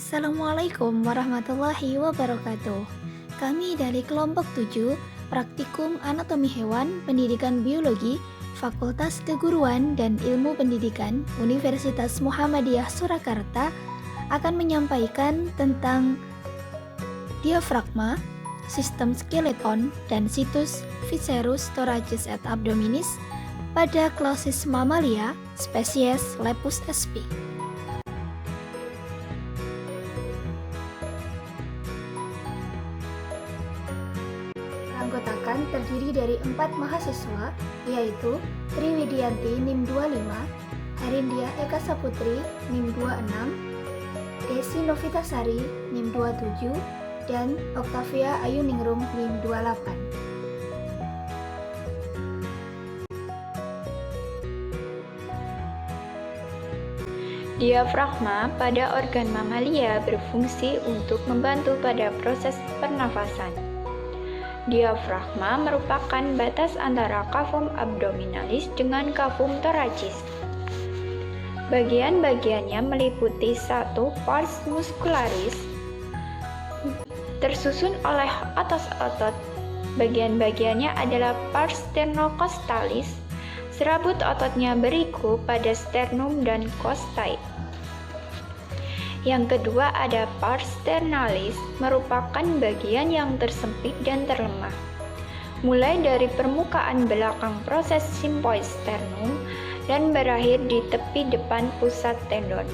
Assalamualaikum warahmatullahi wabarakatuh. Kami dari kelompok 7, Praktikum Anatomi Hewan, Pendidikan Biologi, Fakultas Keguruan dan Ilmu Pendidikan, Universitas Muhammadiyah Surakarta akan menyampaikan tentang diafragma, sistem skeleton, dan situs Viscerus thoracis et abdominis pada klausis mamalia, spesies Lepus sp. Anggotakan terdiri dari 4 mahasiswa, yaitu Triwidianti NIM 25, Harindia Eka Saputri NIM 26, Desi Novitasari NIM 27, dan Oktavia Ayuningrum NIM 28. Diafragma pada organ mamalia berfungsi untuk membantu pada proses pernafasan. Diafragma merupakan batas antara kafum abdominalis dengan kafum thoracis. Bagian-bagiannya meliputi satu pars muscularis, tersusun oleh otot otot. Bagian-bagiannya adalah pars sternocostalis. Serabut ototnya beriku pada sternum dan costae. Yang kedua ada pars sternalis, merupakan bagian yang tersempit dan terlemah, mulai dari permukaan belakang proses simpoid sternum dan berakhir di tepi depan pusat tendon.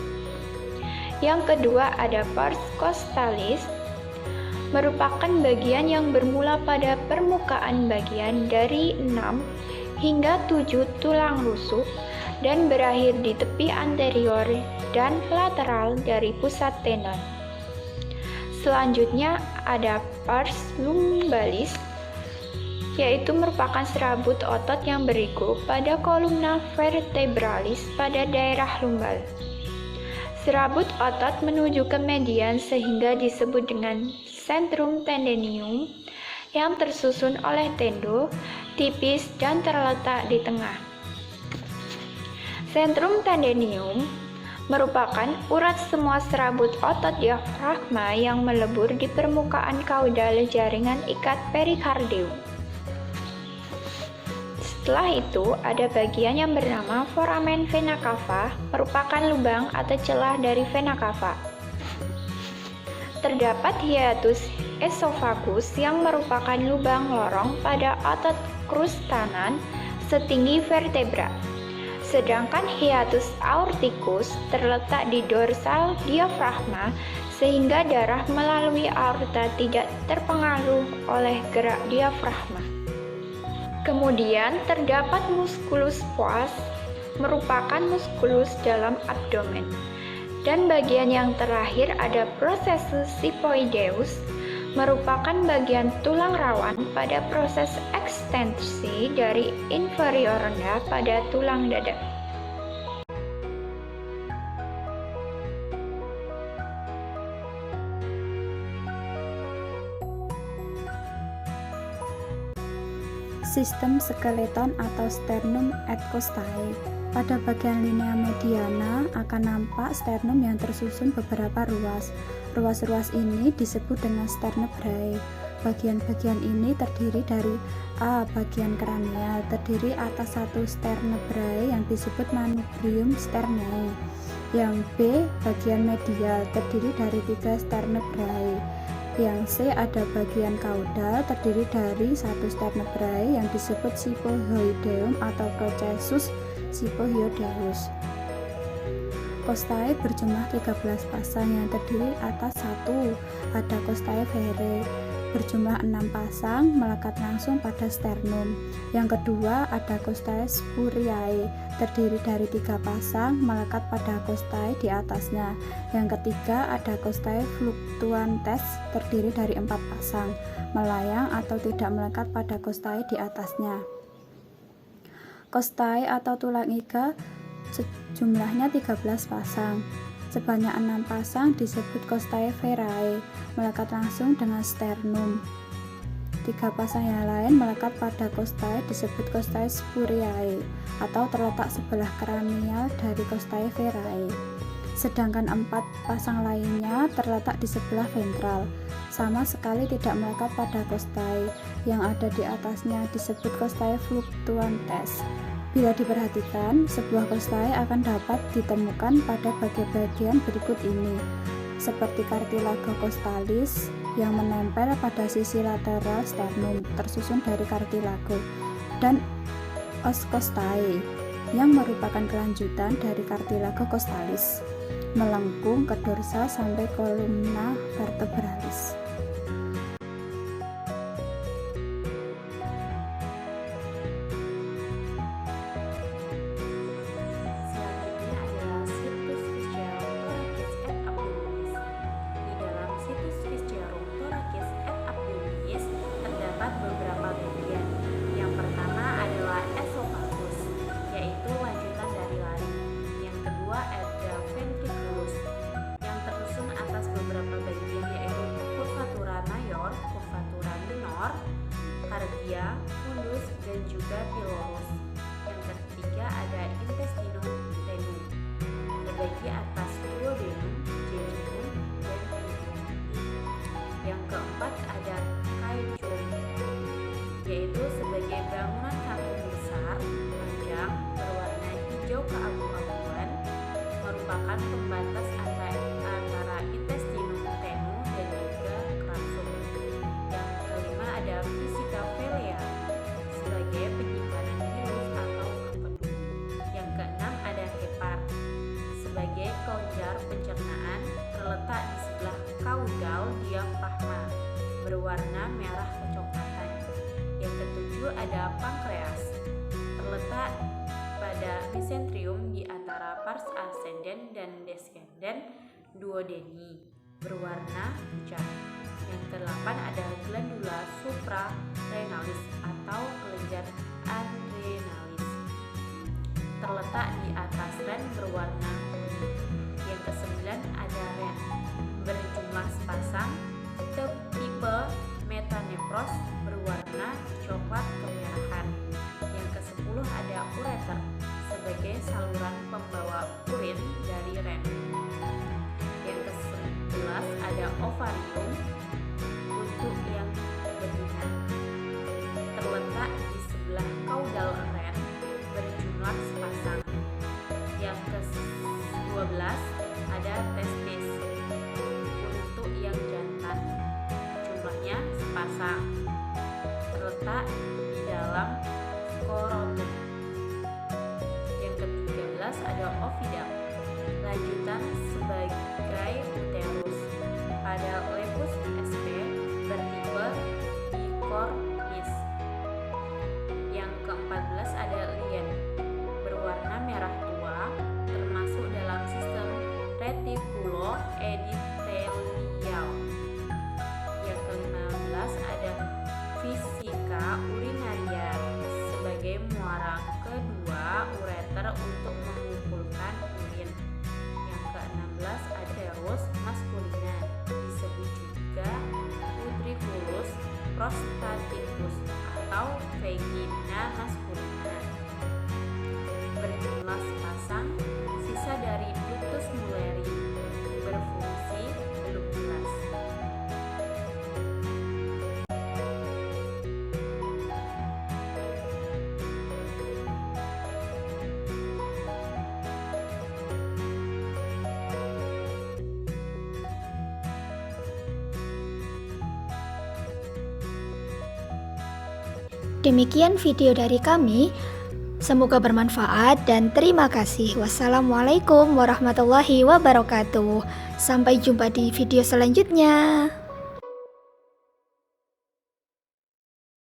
Yang kedua ada pars costalis, merupakan bagian yang bermula pada permukaan bagian dari 6 hingga 7 tulang rusuk dan berakhir di tepi anterior dan lateral dari pusat tendon. Selanjutnya ada pars lumbalis, yaitu merupakan serabut otot yang beriku pada kolumna vertebralis pada daerah lumbal. Serabut otot menuju ke median sehingga disebut dengan centrum tendinium yang tersusun oleh tendo, tipis dan terletak di tengah. Centrum tendinium merupakan urat semua serabut otot diafragma yang melebur di permukaan kaudal jaringan ikat perikardium. Setelah itu ada bagian yang bernama foramen vena cava, merupakan lubang atau celah dari vena cava. Terdapat hiatus esophagus yang merupakan lubang lorong pada otot krustanan setinggi vertebra. Sedangkan hiatus aorticus terletak di dorsal diafragma sehingga darah melalui aorta tidak terpengaruh oleh gerak diafragma. Kemudian terdapat musculus pons, merupakan muskulus dalam abdomen. Dan bagian yang terakhir ada processus xiphoideus, merupakan bagian tulang rawan pada proses ekstensi dari inferior rendah pada tulang dada. Sistem skeleton atau sternum et costae. Pada bagian linea mediana akan nampak sternum yang tersusun beberapa ruas. Ruas-ruas ini disebut dengan sternebrae. Bagian-bagian ini terdiri dari A. Bagian kranial, terdiri atas satu sternebrae yang disebut manubrium sternae. Yang B. Bagian medial, terdiri dari 3 sternebrae. Yang C ada bagian kaudal, terdiri dari satu sternebrae yang disebut xiphoideum atau processus xiphoideus. Costae berjumlah 13 pasang yang terdiri atas 1. Ada costae vere berjumlah 6 pasang melekat langsung pada sternum. Yang kedua ada costae spuriae terdiri dari 3 pasang melekat pada costae di atasnya. Yang ketiga ada costae fluctuantes terdiri dari 4 pasang melayang atau tidak melekat pada costae di atasnya. Costae atau tulang iga jumlahnya 13 pasang. Sebanyak 6 pasang disebut costae verae, melekat langsung dengan sternum. 3 pasang yang lain melekat pada costae disebut costae spuriae atau terletak sebelah kranial dari costae verae. sedangkan 4 pasang lainnya terletak di sebelah ventral, sama sekali tidak melekat pada costae. Yang ada di atasnya disebut costae fluctuantes. Bila diperhatikan, sebuah costae akan dapat ditemukan pada bagian-bagian berikut ini, seperti cartilago costalis yang menempel pada sisi lateral sternum tersusun dari cartilago, dan os costae yang merupakan kelanjutan dari cartilago costalis melengkung ke dorsal sampai kolumna vertebralis. Beberapa bagian. Yang pertama adalah esophagus, yaitu lanjutan dari laring. Yang kedua ada ventriculus, yang tersusun atas beberapa bagian, yaitu curvatura major, curvatura minor, cardia, fundus, dan juga pylorus. Yang ketiga ada intestinum tenum, terbagi atas duodenum, jejunum, dan infimum. Yang keempat ada caecum, yaitu sebagai bangunan kangkung besar, panjang, berwarna hijau keabu-abuan, merupakan pembatas antara intestinum tenum dan juga kransum. Yang kelima ada vesica velea, sebagai penyimpanan virus atau empedu. Yang keenam ada hepar, sebagai kelenjar pencernaan, terletak di sebelah kaudal diafragma, berwarna merah kecoklatan. Yang ketujuh ada pankreas, terletak pada mesenterium di antara pars ascendens dan descendens duodeni, berwarna pucat. Yang kedelapan ada glandula suprarenalis atau kelenjar adrenalis, terletak di atas ren, berwarna kuning. Yang kesembilan ada ren, berjumlah sepasang, tipe metanepros, berwarna coklat kemerahan. Yang ke-10 ada ureter, sebagai saluran pembawa urin dari ren. Yang ke-11 ada ovarium, untuk yang betina, terletak di sebelah kaudal ren, berjumlah sepasang. Yang ke-12 ada testis, untuk yang jantan, jumlahnya sepasang, terletak di dalam skrotum. Yang ke-13 ada ovidum, lanjutan sebagai uterus pada lepus sp, bertipe bicornis. Yang ke-14 ada lien, berwarna merah tua, termasuk dalam sistem retikuloepitelial. Yang ke-15 ada vesica urinaria, sebagai muara kedua ureter untuk mengumpulkan urin. Yang ke-16 ada serus maskulina, disebut juga utriculus prostaticus atau vagina maskulina, berjumlah sepasang, sisa dari ductus muleri, berfungsi belum jelas. Demikian video dari kami. Semoga bermanfaat dan terima kasih. Wassalamualaikum warahmatullahi wabarakatuh. Sampai jumpa di video selanjutnya.